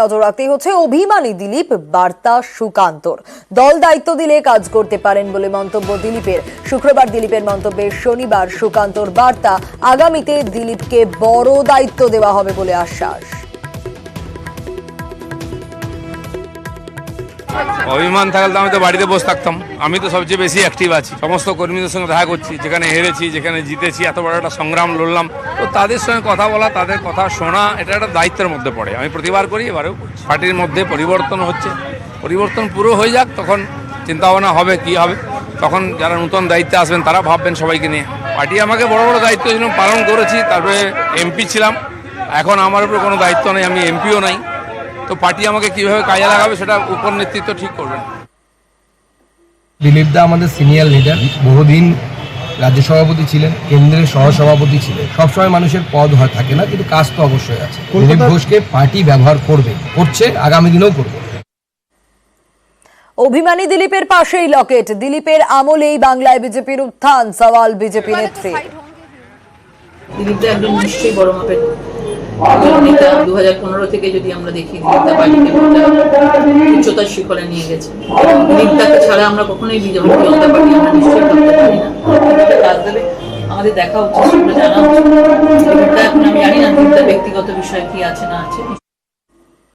নজর রাখতেই হচ্ছে অভিমানী দিলীপ, বার্তা সুকান্তর। দল দায়িত্ব দিলে কাজ করতে পারেন বলে মন্তব্য দিলীপের। শুক্রবার দিলীপের মন্তব্যে শনিবার সুকান্তর বার্তা, আগামীতে দিলীপকে বড় দায়িত্ব দেওয়া হবে বলে আশ্বাস। অভিমান থাকলে আমি তো বাড়িতে বসে থাকতাম। আমি তো সবচেয়ে বেশি অ্যাক্টিভ আছি, সমস্ত কর্মীদের সঙ্গে দেখা করছি, যেখানে হেরেছি যেখানে জিতেছি, এত বড় একটা সংগ্রাম লড়লাম, তো তাদের সঙ্গে কথা বলা, তাদের কথা শোনা, এটা একটা দায়িত্বের মধ্যে পড়ে। আমি প্রতিবার করি, এবারেও করছি। পার্টির মধ্যে পরিবর্তন হচ্ছে, পরিবর্তন পুরো হয়ে যাক, তখন চিন্তাভাবনা হবে কি হবে, তখন যারা নতুন দায়িত্বে আসবেন তারা ভাববেন সবাইকে নিয়ে। পার্টি আমাকে বড় বড় দায়িত্ব ছিল, পালন করেছি, তারপরে এমপি ছিলাম, এখন আমার উপরে কোনো দায়িত্ব নেই, আমি এমপিও নাই। তো পার্টি আমাকে কিভাবে কাজে লাগাবে সেটা উপর নেতৃত্ব ঠিক করবেন। দিলীপ দা আমাদের সিনিয়র লিডার, বহুদিন রাজ্য সভাপতি ছিলেন, কেন্দ্রের সহসভাপতি ছিলেন। সবসময় মানুষের পদ হয় থাকে না, কিন্তু কাজ তো অবশ্যই আছে। দিলীপ ঘোষকে পার্টি ব্যবহার করবে, করছে, আগামী দিনেও করবে। অভিমানী দিলীপের পাশেই লকেট, দিলীপের আমলেই বাংলায় বিজেপির উত্থান, সওয়াল বিজেপি নেত্রী। দিলীপ দা একজন নিশ্চয়ই বড় মাপের নেতা। 2015 থেকে যদি আমরা দেখি, দিলীপ দা পার্টিকে উচ্চতার শিখরে নিয়ে গেছে। দিলীপ দাকে ছাড়া আমরা কখনোই জনতা পার্টি আমরা নিশ্চয়ই করতে পারি না। কাজ দেবে, আমাদের দেখা উচিত, সেগুলো জানা উচিত। দিলীপ দা এখন আমি জানি না দিলীপ দা ব্যক্তিগত বিষয় কি আছে না আছে।